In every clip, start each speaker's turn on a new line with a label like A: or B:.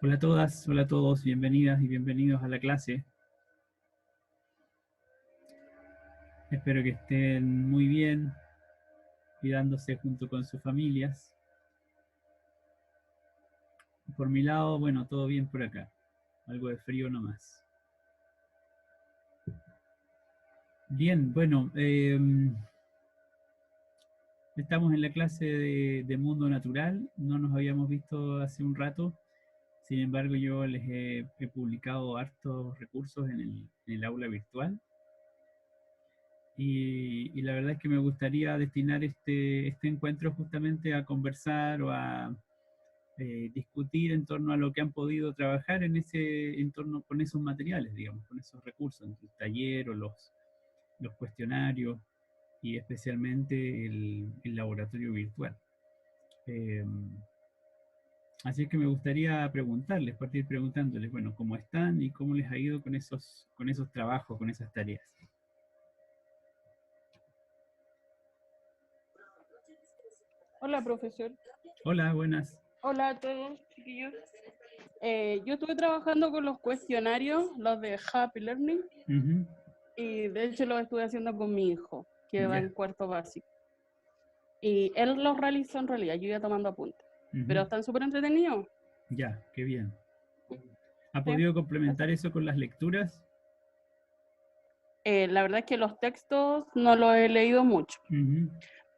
A: Hola a todas, hola a todos, bienvenidas y bienvenidos a la clase. Espero que estén muy bien, cuidándose junto con sus familias. Por mi lado, bueno, todo bien por acá. Algo de frío nomás. Bien, bueno, estamos en la clase de mundo natural. No nos habíamos visto hace un rato. Sin embargo, yo les he publicado hartos recursos en el aula virtual. Y la verdad es que me gustaría destinar este encuentro justamente a conversar o a discutir en torno a lo que han podido trabajar en ese entorno con esos materiales, digamos, con esos recursos, el taller o los cuestionarios y especialmente el laboratorio virtual. Eh, Así que me gustaría preguntarles, partir preguntándoles, bueno, cómo están y cómo les ha ido con esos trabajos, con esas tareas.
B: Hola, profesor.
A: Hola, buenas.
B: Hola a todos, chiquillos. Yo estuve trabajando con los cuestionarios, los de Happy Learning, y de hecho los estuve haciendo con mi hijo, que va en cuarto básico. Y él los realizó en realidad, yo iba tomando apuntes. Pero están súper entretenidos.
A: Ya, qué bien. ¿Ha
B: Sí.
A: podido complementar eso con las lecturas?
B: La verdad es que los textos no los he leído mucho,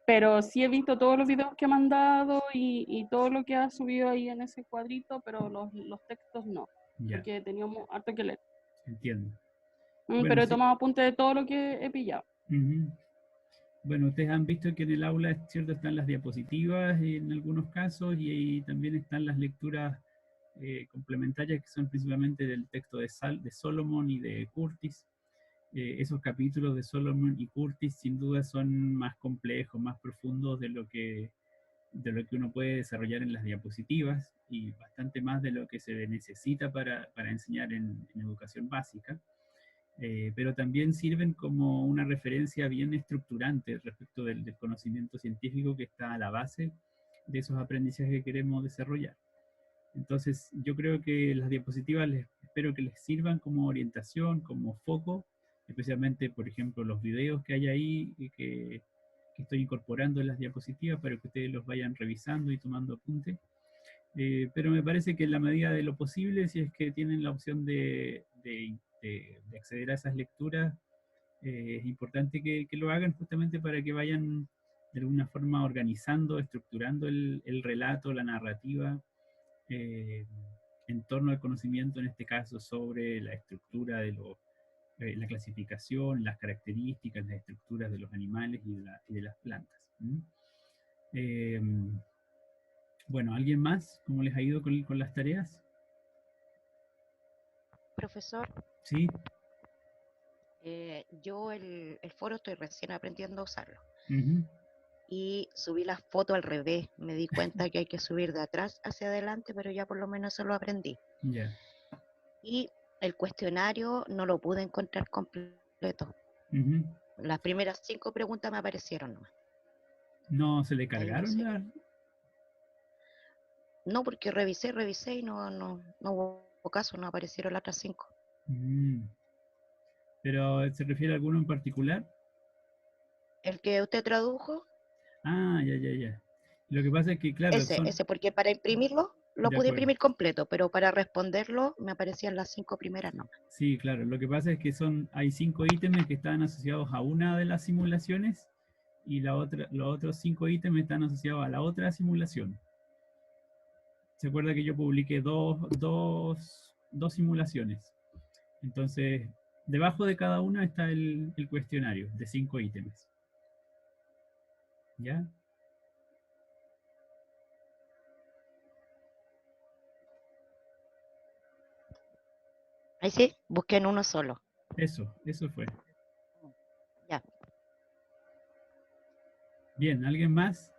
B: pero sí he visto todos los videos que me han dado y todo lo que ha subido ahí en ese cuadrito, pero los textos no,
A: Ya,
B: porque teníamos harto que leer.
A: entiendo.
B: Pero
A: Bueno,
B: he
A: sí.
B: tomado apuntes de todo lo que he pillado.
A: Bueno, ustedes han visto que en el aula, es cierto, están las diapositivas en algunos casos y ahí también están las lecturas complementarias que son principalmente del texto de Solomon y de Curtis. Esos capítulos de Solomon y Curtis sin duda son más complejos, más profundos de lo que uno puede desarrollar en las diapositivas y bastante más de lo que se necesita para enseñar en educación básica. Pero también sirven como una referencia bien estructurante respecto del conocimiento científico que está a la base de esos aprendizajes que queremos desarrollar. Entonces, yo creo que las diapositivas espero que les sirvan como orientación, como foco, especialmente, por ejemplo, los videos que hay ahí y que estoy incorporando en las diapositivas para que ustedes los vayan revisando y tomando apunte. Pero me parece que en la medida de lo posible, si es que tienen la opción de acceder a esas lecturas, es importante que lo hagan justamente para que vayan de alguna forma organizando, estructurando el relato, la narrativa, eh, en torno al conocimiento, en este caso, sobre la estructura la clasificación, las características, las estructuras de los animales y de las plantas. Eh, bueno, ¿alguien más? ¿Cómo les ha ido con las tareas?
C: Profesor,
A: Sí.
C: yo el foro estoy recién aprendiendo a usarlo.
A: Uh-huh.
C: Y subí las fotos al revés. Me di cuenta que hay que subir de atrás hacia adelante, pero ya por lo menos eso lo aprendí.
A: Yeah.
C: Y el cuestionario no lo pude encontrar completo.
A: Uh-huh.
C: Las primeras 5 preguntas me aparecieron nomás.
A: ¿No se le
C: Ahí no
A: cargaron
C: sé.
A: ya?
C: No, porque revisé y no hubo caso, no aparecieron las otras 5.
A: ¿Pero se refiere a alguno en particular?
C: El que usted tradujo,
A: Ah, ya. Lo que pasa es que, claro,
C: ese, porque para imprimirlo lo
A: De
C: pude
A: acuerdo.
C: imprimir completo, pero para responderlo me aparecían las 5 primeras nomás.
A: Sí, claro. Lo que pasa es que hay 5 ítems que están asociados a una de las simulaciones y los otros 5 ítems están asociados a la otra simulación. ¿Se acuerda que yo publiqué dos simulaciones? Entonces, debajo de cada una está el cuestionario de 5 ítems. ¿Ya?
C: Ahí sí, busqué en uno solo.
A: Eso fue.
C: Ya.
A: Bien, ¿alguien más?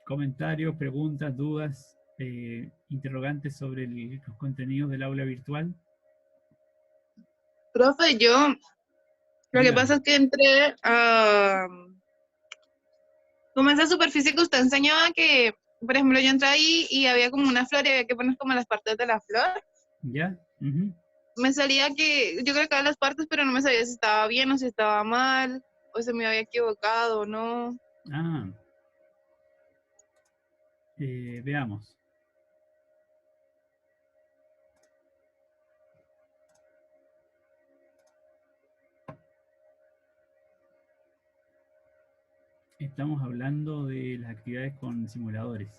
A: Comentarios, preguntas, dudas, interrogantes sobre los contenidos del aula virtual.
D: Profe, lo que pasa es que entré a como esa superficie que usted enseñaba que por ejemplo, yo entré ahí y había como una flor y había que poner como las partes de la flor.
A: ¿Ya?
D: Me salía que, yo creo que las partes, pero no me sabía si estaba bien o si estaba mal, o se me había equivocado o no.
A: Ah. Veamos. Estamos hablando de las actividades con simuladores.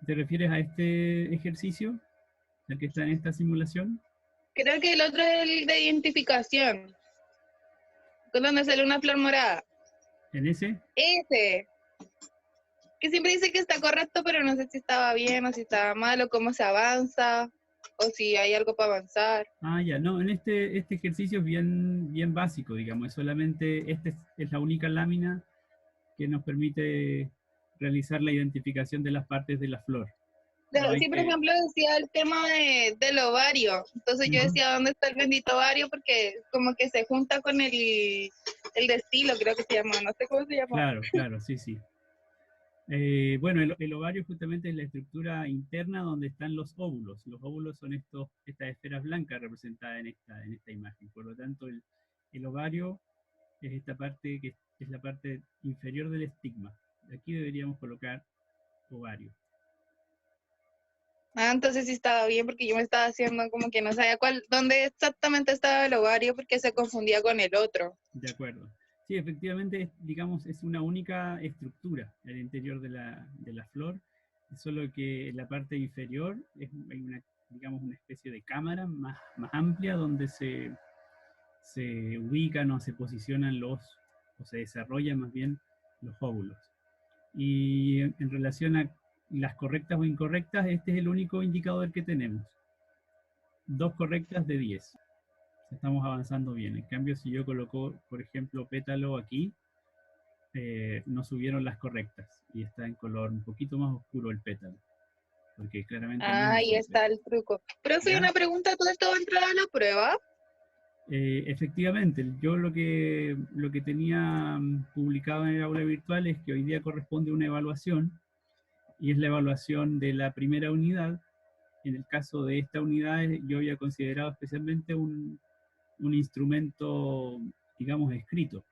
A: ¿Te refieres a este ejercicio, el que está en esta simulación?
D: Creo que el otro es el de identificación, con donde sale una flor morada.
A: ¿En ese?
D: Ese, que siempre dice que está correcto, pero no sé si estaba bien o si estaba mal, o cómo se avanza, o si hay algo para avanzar.
A: Ah, ya, no, en este ejercicio es bien básico, digamos, es solamente, es la única lámina que nos permite realizar la identificación de las partes de la flor. No hay
D: Sí, por
A: que...
D: ejemplo, decía el tema del ovario. Entonces yo decía, ¿dónde está el bendito ovario? Porque como que se junta con el destilo, creo que se llama. No sé cómo se llama.
A: Claro, sí. Bueno, el ovario justamente es la estructura interna donde están los óvulos. Los óvulos son estas esferas blancas representadas en esta imagen. Por lo tanto, el ovario es esta parte que es la parte inferior del estigma. Aquí deberíamos colocar ovario.
D: Ah, entonces sí estaba bien, porque yo me estaba haciendo como que no sabía dónde exactamente estaba el ovario, porque se confundía con el otro.
A: De acuerdo. Sí, efectivamente, digamos, es una única estructura el interior de la flor, solo que en la parte inferior hay digamos, una especie de cámara más amplia donde se ubican o se posicionan o se desarrollan más bien los óvulos. Y en relación a las correctas o incorrectas, este es el único indicador que tenemos. 2 correctas de 10. Estamos avanzando bien. En cambio, si yo coloco, por ejemplo, pétalo aquí, no subieron las correctas y está en color un poquito más oscuro el pétalo. Porque claramente
D: ahí está el truco. Pero soy una pregunta, ¿todo esto va a entrar a la prueba?
A: Efectivamente, yo lo que tenía publicado en el aula virtual es que hoy día corresponde una evaluación y es la evaluación de la primera unidad. En el caso de esta unidad yo había considerado especialmente un instrumento, digamos, escrito.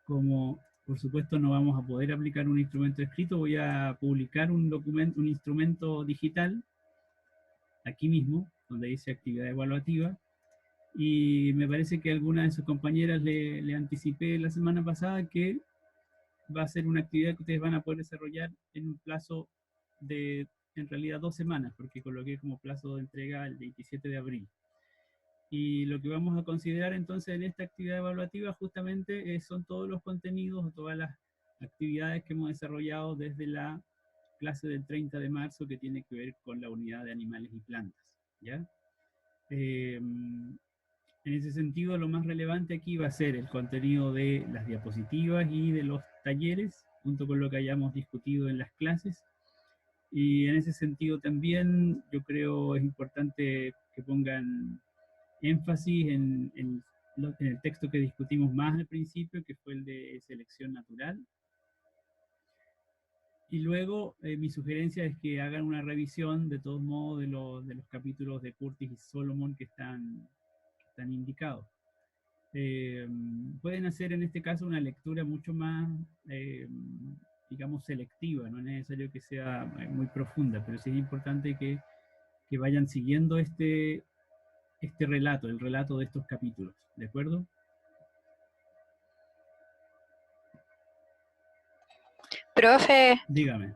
A: Como por supuesto no vamos a poder aplicar un instrumento escrito, voy a publicar un instrumento digital, aquí mismo, donde dice actividad evaluativa, y me parece que a alguna de sus compañeras le anticipé la semana pasada que va a ser una actividad que ustedes van a poder desarrollar en un plazo de, en realidad, 2 semanas, porque coloqué como plazo de entrega el 27 de abril. Y lo que vamos a considerar entonces en esta actividad evaluativa justamente son todos los contenidos o todas las actividades que hemos desarrollado desde la clase del 30 de marzo que tiene que ver con la unidad de animales y plantas, ¿ya? En ese sentido, lo más relevante aquí va a ser el contenido de las diapositivas y de los talleres, junto con lo que hayamos discutido en las clases. Y en ese sentido también yo creo es importante que pongan énfasis en el texto que discutimos más al principio, que fue el de selección natural. Y luego mi sugerencia es que hagan una revisión de todos modos de los capítulos de Curtis y Solomon que están indicados. Pueden hacer en este caso una lectura mucho más, digamos, selectiva, no es necesario que sea muy profunda, pero sí es importante que vayan siguiendo este relato, el relato de estos capítulos, ¿de acuerdo?
E: Profe,
A: dígame.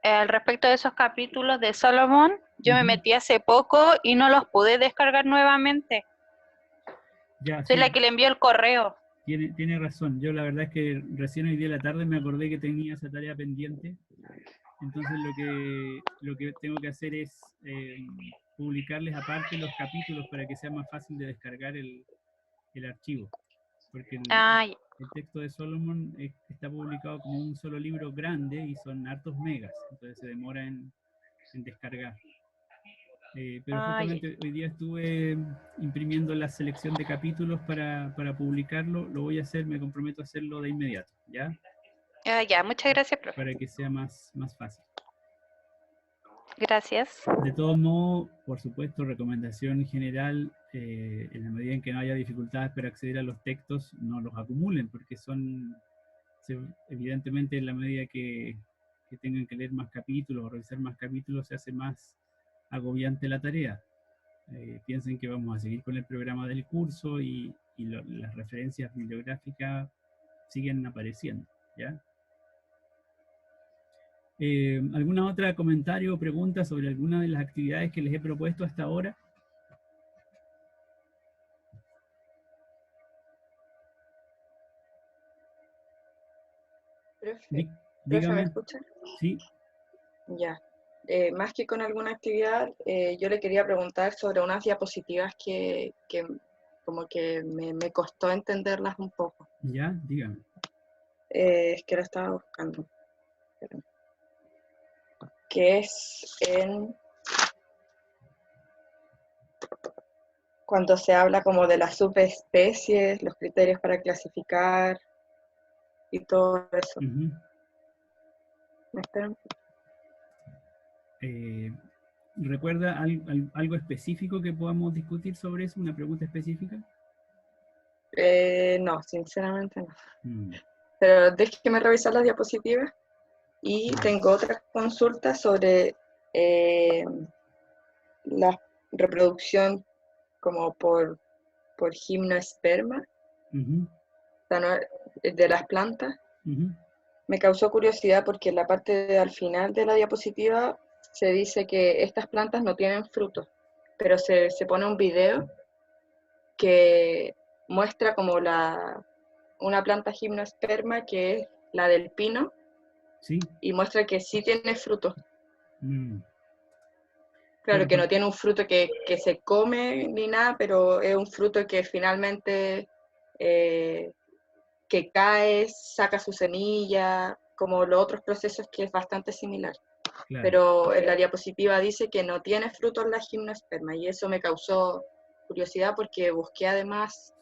E: Al respecto de esos capítulos de Solomon, yo me metí hace poco y no los pude descargar nuevamente.
A: Ya,
E: Soy
A: sí.
E: la que le envió el correo.
A: Tiene razón. Yo la verdad es que recién hoy día de la tarde me acordé que tenía esa tarea pendiente. Entonces lo que tengo que hacer es publicarles aparte los capítulos para que sea más fácil de descargar el archivo. Porque el texto de Solomon está publicado como un solo libro grande y son hartos megas. Entonces se demora en descargar. Pero justamente hoy día estuve imprimiendo la selección de capítulos para publicarlo. Lo voy a hacer, me comprometo a hacerlo de inmediato, ¿ya?
E: Ya, muchas gracias, profe.
A: Para que sea más fácil.
E: Gracias.
A: De todos modos, por supuesto, recomendación general, en la medida en que no haya dificultades para acceder a los textos, no los acumulen, porque evidentemente en la medida que tengan que leer más capítulos o revisar más capítulos, se hace más agobiante la tarea. Piensen que vamos a seguir con el programa del curso y las referencias bibliográficas siguen apareciendo, ¿ya? ¿Alguna otra comentario o pregunta sobre alguna de las actividades que les he propuesto hasta ahora?
F: Profe,
A: Dígame.
F: ¿me escucha?
A: Sí.
F: Ya. Más que con alguna actividad, yo le quería preguntar sobre unas diapositivas que como que me costó entenderlas un poco.
A: Ya, dígame.
F: Es que la estaba buscando. Que es cuando se habla como de las subespecies, los criterios para clasificar y todo eso. ¿Me esperan?
A: ¿Recuerda algo específico que podamos discutir sobre eso? ¿Una pregunta específica?
F: No, sinceramente no. Pero déjeme revisar las diapositivas. Y tengo otra consulta sobre la reproducción como por gimnosperma de las plantas. Me causó curiosidad porque en la parte al final de la diapositiva se dice que estas plantas no tienen frutos, pero se pone un video que muestra como una planta gimnosperma que es la del pino.
A: Sí.
F: Y muestra que sí tiene frutos. Claro que no tiene un fruto que se come ni nada, pero es un fruto que finalmente que cae, saca su semilla, como los otros procesos que es bastante similar. Claro. Pero en la diapositiva dice que no tiene frutos la gimnosperma y eso me causó curiosidad porque busqué además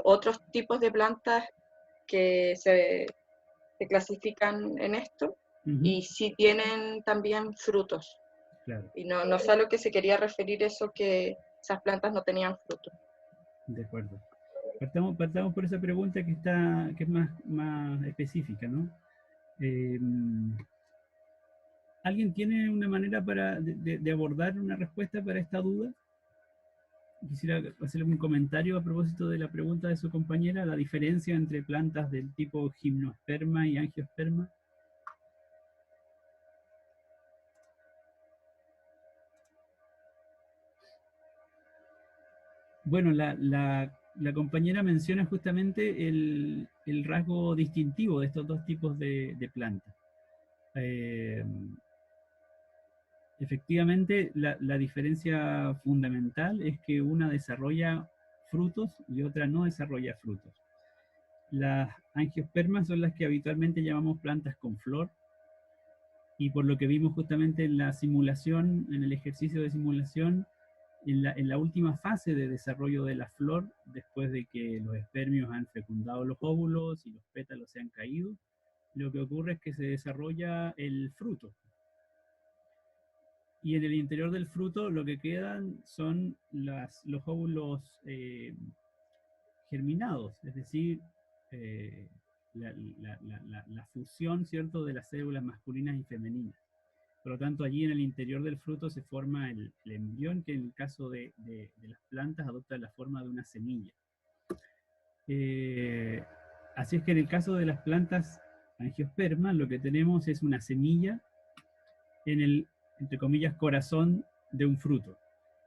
F: otros tipos de plantas que se clasifican en esto y sí tienen también frutos. Claro. Y no sé a lo que se quería referir eso, que esas plantas no tenían frutos.
A: De acuerdo. Partamos por esa pregunta que es más específica, ¿no? ¿Alguien tiene una manera de abordar una respuesta para esta duda? Quisiera hacerle un comentario a propósito de la pregunta de su compañera, la diferencia entre plantas del tipo gimnosperma y angiosperma. Bueno, la compañera menciona justamente el rasgo distintivo de estos dos tipos de plantas. Efectivamente, la diferencia fundamental es que una desarrolla frutos y otra no desarrolla frutos. Las angiospermas son las que habitualmente llamamos plantas con flor, y por lo que vimos justamente en la simulación, en el ejercicio de simulación, en la última fase de desarrollo de la flor, después de que los espermios han fecundado los óvulos y los pétalos se han caído, lo que ocurre es que se desarrolla el fruto. Y en el interior del fruto lo que quedan son los óvulos germinados, es decir, la fusión, ¿cierto?, de las células masculinas y femeninas. Por lo tanto, allí en el interior del fruto se forma el embrión, que en el caso de las plantas adopta la forma de una semilla. Así es que en el caso de las plantas angiospermas, lo que tenemos es una semilla en el, entre comillas, corazón de un fruto.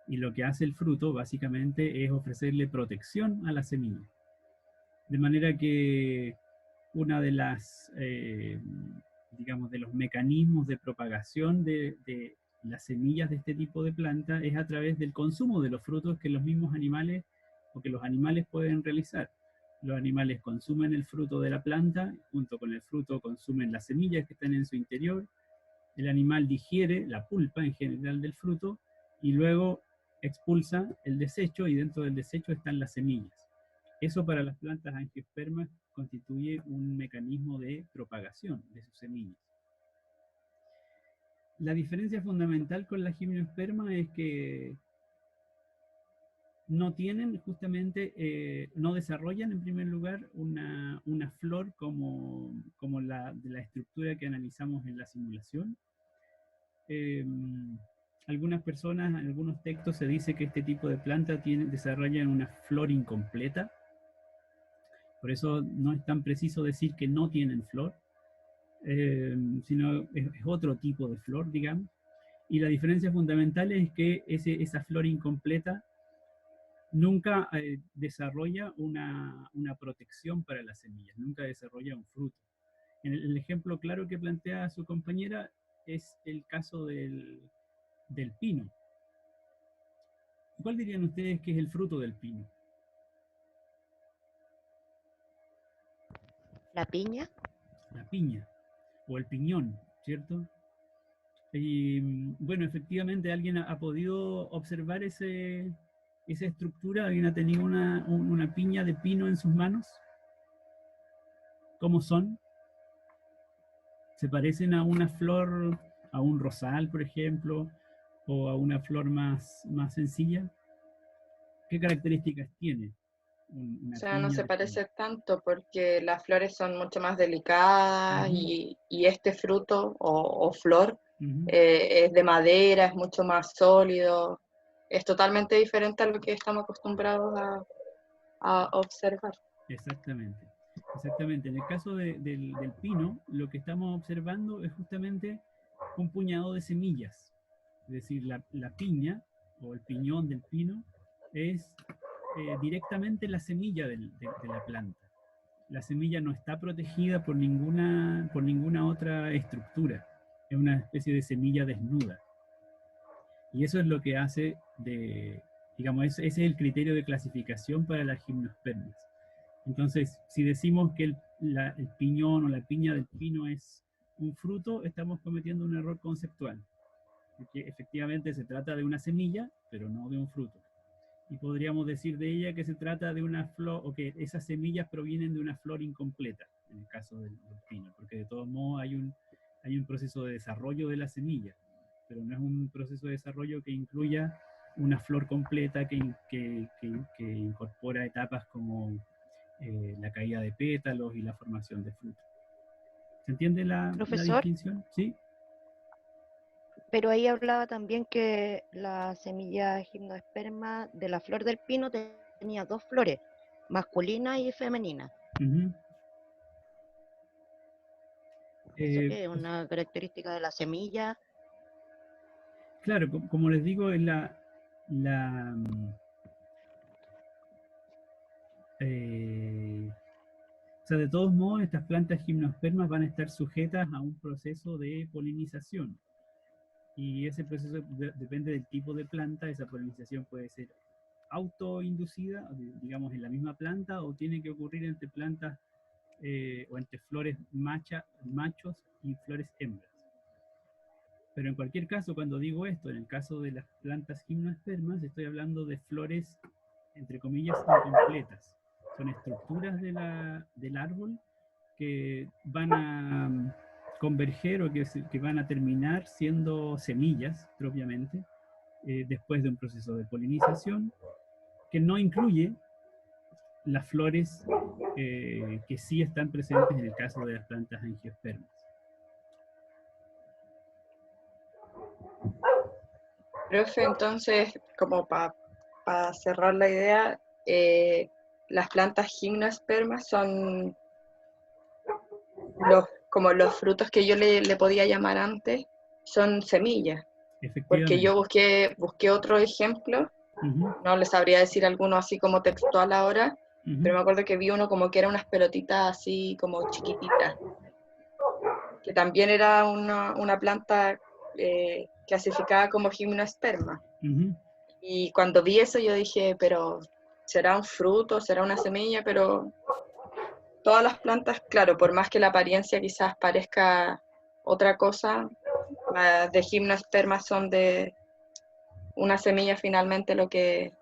A: Y lo que hace el fruto, básicamente, es ofrecerle protección a la semilla. De manera que una de las, digamos, de los mecanismos de propagación de las semillas de este tipo de planta es a través del consumo de los frutos que los mismos animales o que los animales pueden realizar. Los animales consumen el fruto de la planta, junto con el fruto consumen las semillas que están en su interior, el animal digiere la pulpa en general del fruto y luego expulsa el desecho y dentro del desecho están las semillas. Eso para las plantas angiospermas constituye un mecanismo de propagación de sus semillas. La diferencia fundamental con la gimnosperma es que no tienen justamente, no desarrollan en primer lugar una flor como la de la estructura que analizamos en la simulación. Algunas personas, en algunos textos se dice que este tipo de planta desarrollan una flor incompleta. Por eso no es tan preciso decir que no tienen flor, sino es otro tipo de flor, digamos. Y la diferencia fundamental es que esa flor incompleta nunca desarrolla una protección para las semillas, nunca desarrolla un fruto. El ejemplo claro que plantea su compañera es el caso del pino. ¿Cuál dirían ustedes que es el fruto del pino?
C: ¿La piña?
A: La piña, o el piñón, ¿cierto? Y bueno, efectivamente alguien ha podido observar esa estructura. ¿Alguien ha tenido una piña de pino en sus manos? ¿Cómo son? ¿Se parecen a una flor, a un rosal, por ejemplo, o a una flor más sencilla? ¿Qué características tiene?
F: O sea, no se parece tanto porque las flores son mucho más delicadas y este fruto o flor es de madera, es mucho más sólido, es totalmente diferente a lo que estamos acostumbrados a observar.
A: Exactamente. En el caso del pino, lo que estamos observando es justamente un puñado de semillas. Es decir, la piña o el piñón del pino es directamente la semilla de la planta. La semilla no está protegida por ninguna otra estructura. Es una especie de semilla desnuda. Y eso es lo que hace digamos, ese es el criterio de clasificación para las gimnospermas. Entonces, si decimos que el piñón o la piña del pino es un fruto, estamos cometiendo un error conceptual. Porque efectivamente se trata de una semilla, pero no de un fruto. Y podríamos decir de ella que se trata de una flor, o que esas semillas provienen de una flor incompleta, en el caso del pino, porque de todos modos hay un proceso de desarrollo de la semilla, pero no es un proceso de desarrollo que incluya una flor completa que incorpora etapas como la caída de pétalos y la formación de frutos. ¿Se entiende la distinción? ¿Sí?
C: Pero ahí hablaba también que la semilla gimnosperma de la flor del pino tenía dos flores, masculina y femenina. ¿Eso qué es una característica de la semilla?
A: Claro, como les digo, es o sea, de todos modos, estas plantas gimnospermas van a estar sujetas a un proceso de polinización. Y ese proceso depende del tipo de planta. Esa polinización puede ser autoinducida, digamos, en la misma planta, o tiene que ocurrir entre plantas o entre flores machos y flores hembras. Pero en cualquier caso, cuando digo esto, en el caso de las plantas gimnospermas, estoy hablando de flores, entre comillas, incompletas. Son estructuras del árbol que van a converger o que van a terminar siendo semillas propiamente, después de un proceso de polinización que no incluye las flores que sí están presentes en el caso de las plantas angiospermas.
F: Profe, entonces, como para cerrar la idea, las plantas gimnospermas son como los frutos que yo le podía llamar antes, son semillas. Porque yo busqué otro ejemplo, no les sabría decir alguno así como textual ahora, pero me acuerdo que vi uno como que era unas pelotitas así como chiquititas, que también era una planta clasificada como gimnosperma. Y cuando vi eso yo dije, pero ¿será un fruto, será una semilla? Pero todas las plantas, claro, por más que la apariencia quizás parezca otra cosa, las de gimnosperma son de una semilla finalmente lo que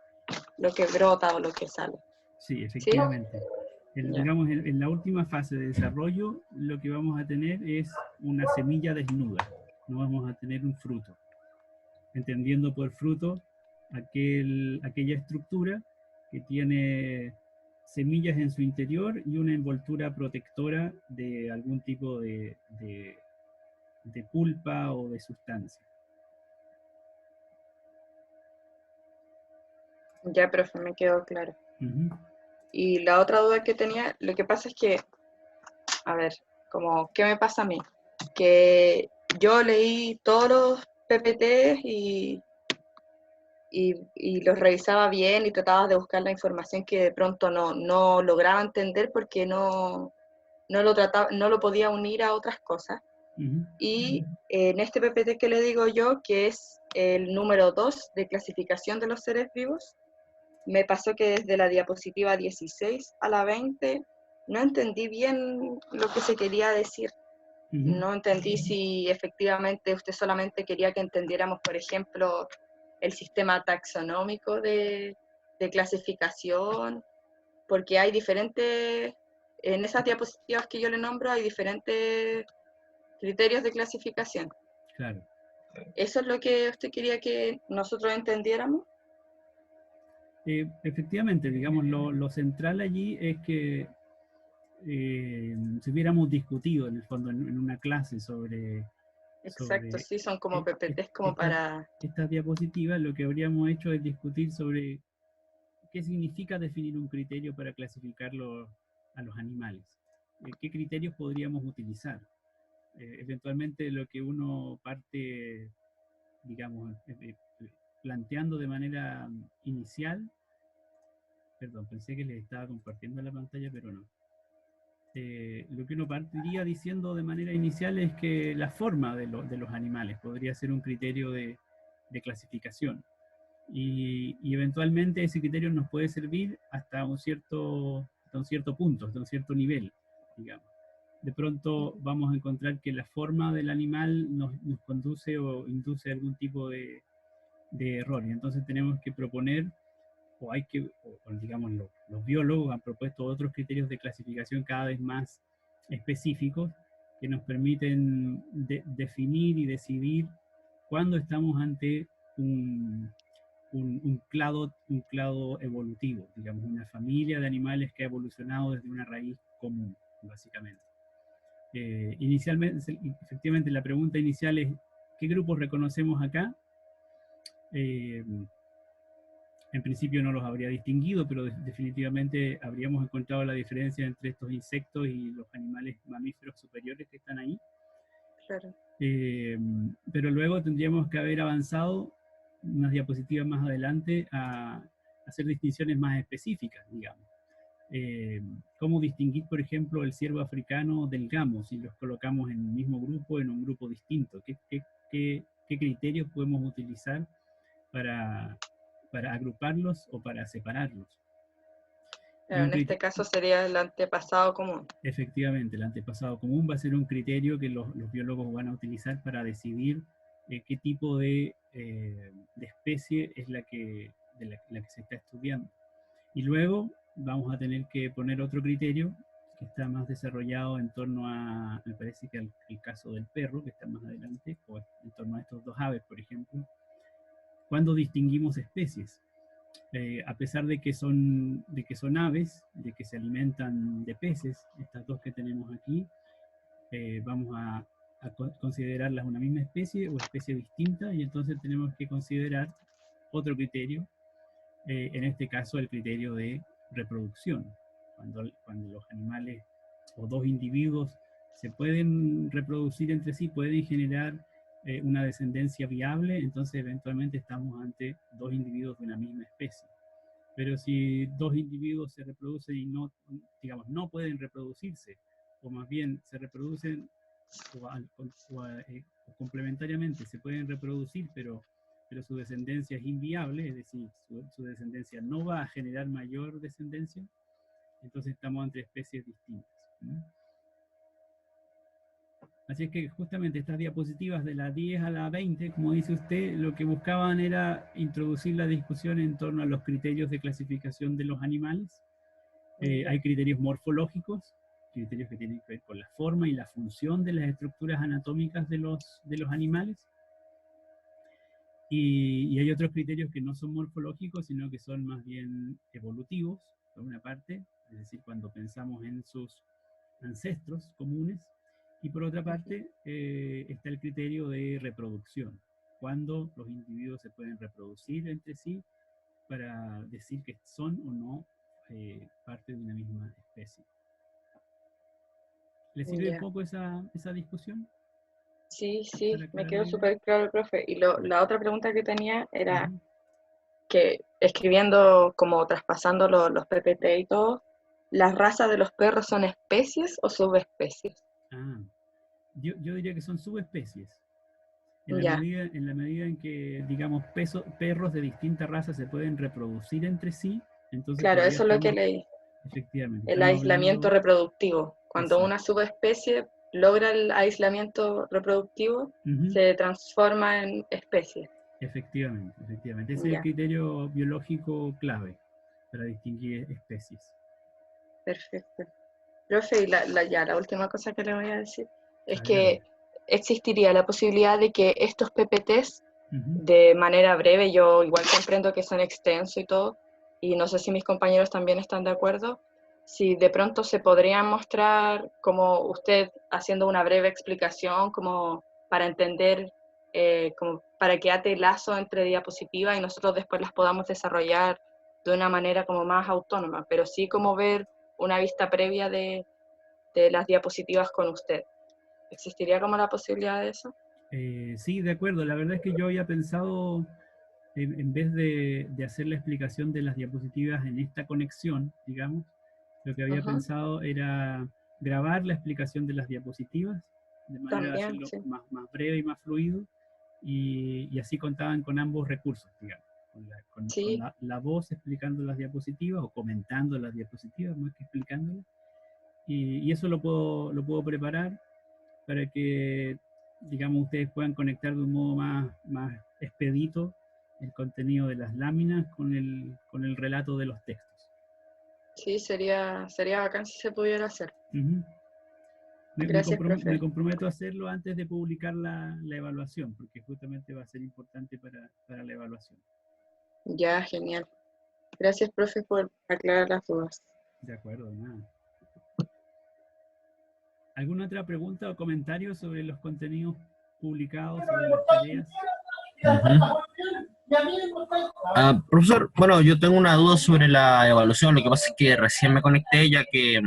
F: brota o lo que sale.
A: Sí, efectivamente.
F: ¿Sí?
A: Digamos, en la última fase de desarrollo, lo que vamos a tener es una semilla desnuda, no vamos a tener un fruto. Entendiendo por fruto aquella estructura que tiene semillas en su interior y una envoltura protectora de algún tipo de pulpa o de sustancia.
F: Ya, profe, me quedó claro. Y la otra duda que tenía, lo que pasa es que, a ver, como, ¿qué me pasa a mí? Que yo leí todos los PPT y los revisaba bien y trataba de buscar la información que de pronto no lograba entender porque no lo podía unir a otras cosas. Y en este PPT que le digo yo, que es el número 2 de clasificación de los seres vivos, me pasó que desde la diapositiva 16 a la 20 no entendí bien lo que se quería decir. No entendí si efectivamente usted solamente quería que entendiéramos, por ejemplo, el sistema taxonómico de clasificación, porque hay diferentes, en esas diapositivas que yo le nombro, hay diferentes criterios de clasificación.
A: Claro.
F: ¿Eso es lo que usted quería que nosotros entendiéramos?
A: Efectivamente, digamos, lo central allí es que si hubiéramos discutido en el fondo en una clase sobre...
F: Exacto, sí, son como PPTs como para...
A: Estas diapositivas lo que habríamos hecho es discutir sobre qué significa definir un criterio para clasificarlo a los animales. ¿Qué criterios podríamos utilizar? Eventualmente lo que uno parte, digamos, planteando de manera inicial, perdón, pensé que les estaba compartiendo la pantalla, pero no. Lo que uno partiría diciendo de manera inicial es que la forma de los animales podría ser un criterio de clasificación. Y eventualmente ese criterio nos puede servir hasta un cierto punto, hasta un cierto nivel, digamos. De pronto vamos a encontrar que la forma del animal nos conduce o induce a algún tipo de error. Y entonces tenemos que proponer, digamos, los biólogos han propuesto otros criterios de clasificación cada vez más específicos que nos permiten definir y decidir cuándo estamos ante un clado evolutivo, digamos, una familia de animales que ha evolucionado desde una raíz común, básicamente. Inicialmente, efectivamente, la pregunta inicial es, ¿qué grupos reconocemos acá? En principio no los habría distinguido, pero definitivamente habríamos encontrado la diferencia entre estos insectos y los animales mamíferos superiores que están ahí.
F: Claro.
A: Pero luego tendríamos que haber avanzado unas diapositivas más adelante a hacer distinciones más específicas, digamos. ¿Cómo distinguir, por ejemplo, el ciervo africano del gamo si los colocamos en el mismo grupo, en un grupo distinto? ¿Qué criterios podemos utilizar para agruparlos o para separarlos?
F: Pero en este caso sería el antepasado común.
A: Efectivamente, el antepasado común va a ser un criterio que los biólogos van a utilizar para decidir qué tipo de especie es la que se está estudiando. Y luego vamos a tener que poner otro criterio que está más desarrollado en torno a, me parece que el caso del perro, que está más adelante, o en torno a estos dos aves, por ejemplo. ¿Cuándo distinguimos especies? A pesar de que son aves, de que se alimentan de peces, estas dos que tenemos aquí, vamos a considerarlas una misma especie o especie distinta, y entonces tenemos que considerar otro criterio, en este caso el criterio de reproducción. Cuando los animales o dos individuos se pueden reproducir entre sí, pueden generar una descendencia viable, entonces eventualmente estamos ante dos individuos de una misma especie. Pero si dos individuos se reproducen y no, digamos, no pueden reproducirse, o más bien se reproducen o complementariamente se pueden reproducir, pero su descendencia es inviable, es decir, su descendencia no va a generar mayor descendencia, entonces estamos entre especies distintas. Así es que justamente estas diapositivas de la 10 a la 20, como dice usted, lo que buscaban era introducir la discusión en torno a los criterios de clasificación de los animales. Hay criterios morfológicos, criterios que tienen que ver con la forma y la función de las estructuras anatómicas de los animales. Y hay otros criterios que no son morfológicos, sino que son más bien evolutivos, por una parte, es decir, cuando pensamos en sus ancestros comunes. Y por otra parte, está el criterio de reproducción, cuando los individuos se pueden reproducir entre sí para decir que son o no parte de una misma especie. ¿Le sirve un poco esa discusión?
F: Sí, me quedó súper claro, profe. Y la otra pregunta que tenía era que escribiendo, como traspasando los PPT y todo, ¿las razas de los perros son especies o subespecies?
A: Yo diría que son subespecies. En la medida en que, digamos, perros de distintas razas se pueden reproducir entre sí, entonces...
F: Claro, eso es lo que leí.
A: Efectivamente.
F: El aislamiento reproductivo. Cuando una subespecie logra el aislamiento reproductivo, se transforma en especie.
A: Efectivamente. Ese es el criterio biológico clave para distinguir especies.
F: Perfecto. Profe, y la última cosa que le voy a decir es que existiría la posibilidad de que estos PPTs, de manera breve, yo igual comprendo que son extensos y todo, y no sé si mis compañeros también están de acuerdo, si de pronto se podrían mostrar como usted haciendo una breve explicación, como para entender, como para que ate el lazo entre diapositivas y nosotros después las podamos desarrollar de una manera como más autónoma, pero sí como ver una vista previa de las diapositivas con usted. ¿Existiría como la posibilidad de eso?
A: Sí, de acuerdo. La verdad es que yo había pensado, en vez de hacer la explicación de las diapositivas en esta conexión, digamos, lo que había pensado era grabar la explicación de las diapositivas, de manera de hacerlo más breve y más fluido, y así contaban con ambos recursos, digamos, con la voz explicando las diapositivas o comentando las diapositivas más que explicándolas, y eso lo puedo preparar para que, digamos, ustedes puedan conectar de un modo más expedito el contenido de las láminas con el relato de los textos.
F: Sí, sería bacán si se pudiera hacer.
A: Gracias, profe. Me comprometo a hacerlo antes de publicar la evaluación, porque justamente va a ser importante para la evaluación.
F: Ya, genial. Gracias, profe, por aclarar las dudas.
A: De acuerdo, nada. ¿Alguna otra pregunta o comentario sobre los contenidos publicados, sobre las tareas?
G: Profesor, bueno, yo tengo una duda sobre la evaluación. Lo que pasa es que recién me conecté, ya que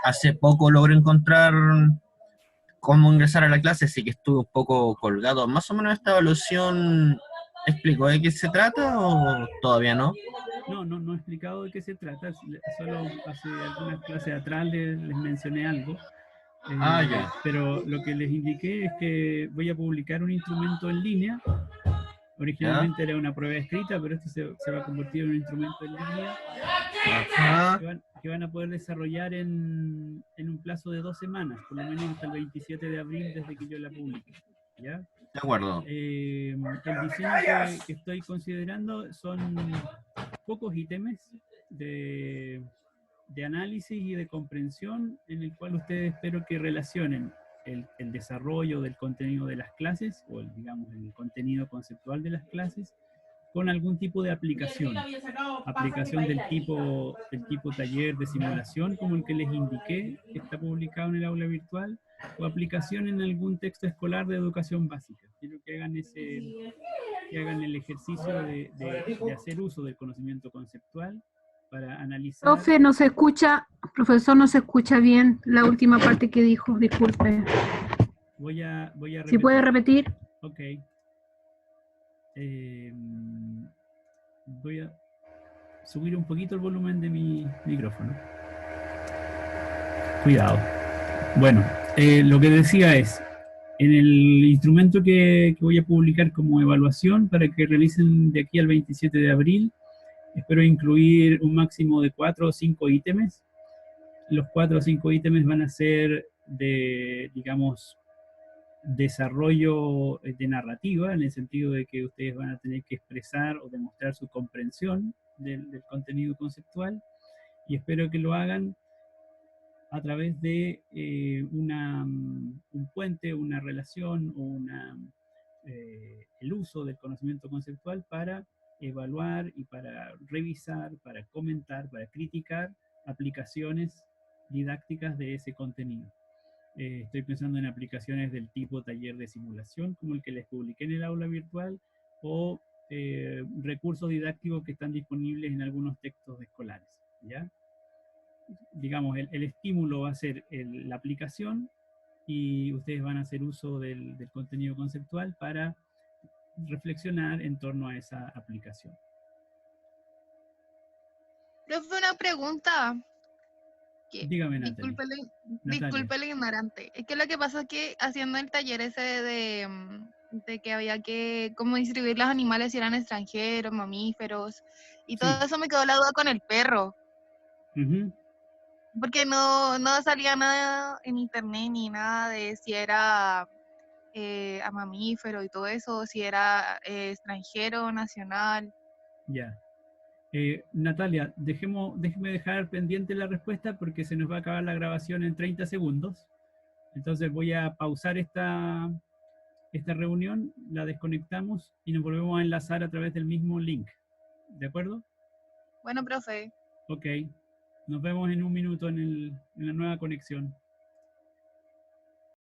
G: hace poco logré encontrar cómo ingresar a la clase, así que estuve un poco colgado. ¿Más o menos esta evaluación explicó de qué se trata o todavía no?
A: No he explicado de qué se trata. Solo hace algunas clases atrás les mencioné algo. Pero lo que les indiqué es que voy a publicar un instrumento en línea. Originalmente era una prueba escrita, pero esto se va a convertir en un instrumento en línea que van a poder desarrollar en un plazo de 2 semanas, por lo menos hasta el 27 de abril, desde que yo la publique. ¿Ya?
G: De acuerdo.
A: El diseño que estoy considerando son pocos ítems de análisis y de comprensión, en el cual ustedes espero que relacionen el desarrollo del contenido de las clases, o digamos el contenido conceptual de las clases, con algún tipo de aplicación del tipo taller de simulación, como el que les indiqué, que está publicado en el aula virtual, o aplicación en algún texto escolar de educación básica. Quiero que hagan el ejercicio de hacer uso del conocimiento conceptual para analizar.
H: Profe, no se escucha, profesor, no se escucha bien la última parte que dijo, disculpe.
A: Voy a repetir.
H: ¿Si puede repetir?
A: Ok. subir un poquito el volumen de mi micrófono. Cuidado. Bueno, lo que decía es, en el instrumento que voy a publicar como evaluación para que realicen de aquí al 27 de abril, espero incluir un máximo de 4 o 5 ítems. Los 4 o 5 ítems van a ser de, digamos, desarrollo de narrativa, en el sentido de que ustedes van a tener que expresar o demostrar su comprensión del contenido conceptual, y espero que lo hagan a través de un puente, una relación o el uso del conocimiento conceptual para evaluar y para revisar, para comentar, para criticar aplicaciones didácticas de ese contenido. Estoy pensando en aplicaciones del tipo taller de simulación, como el que les publiqué en el aula virtual, o recursos didácticos que están disponibles en algunos textos escolares, ¿ya? Digamos, el estímulo va a ser la aplicación, y ustedes van a hacer uso del contenido conceptual para reflexionar en torno a esa aplicación.
D: Profe, una pregunta.
A: Dígame, Natalia.
D: Disculpe lo ignorante. Es que lo que pasa es que haciendo el taller ese de que había que como distribuir los animales si eran extranjeros, mamíferos, y todo eso, me quedó la duda con el perro. Porque no salía nada en internet ni nada de si era a mamífero y todo eso, si era extranjero, nacional.
A: Ya. Natalia, déjeme dejar pendiente la respuesta porque se nos va a acabar la grabación en 30 segundos. Entonces voy a pausar esta reunión, la desconectamos y nos volvemos a enlazar a través del mismo link. ¿De acuerdo?
D: Bueno, profe.
A: Ok. Nos vemos en un minuto en la nueva conexión.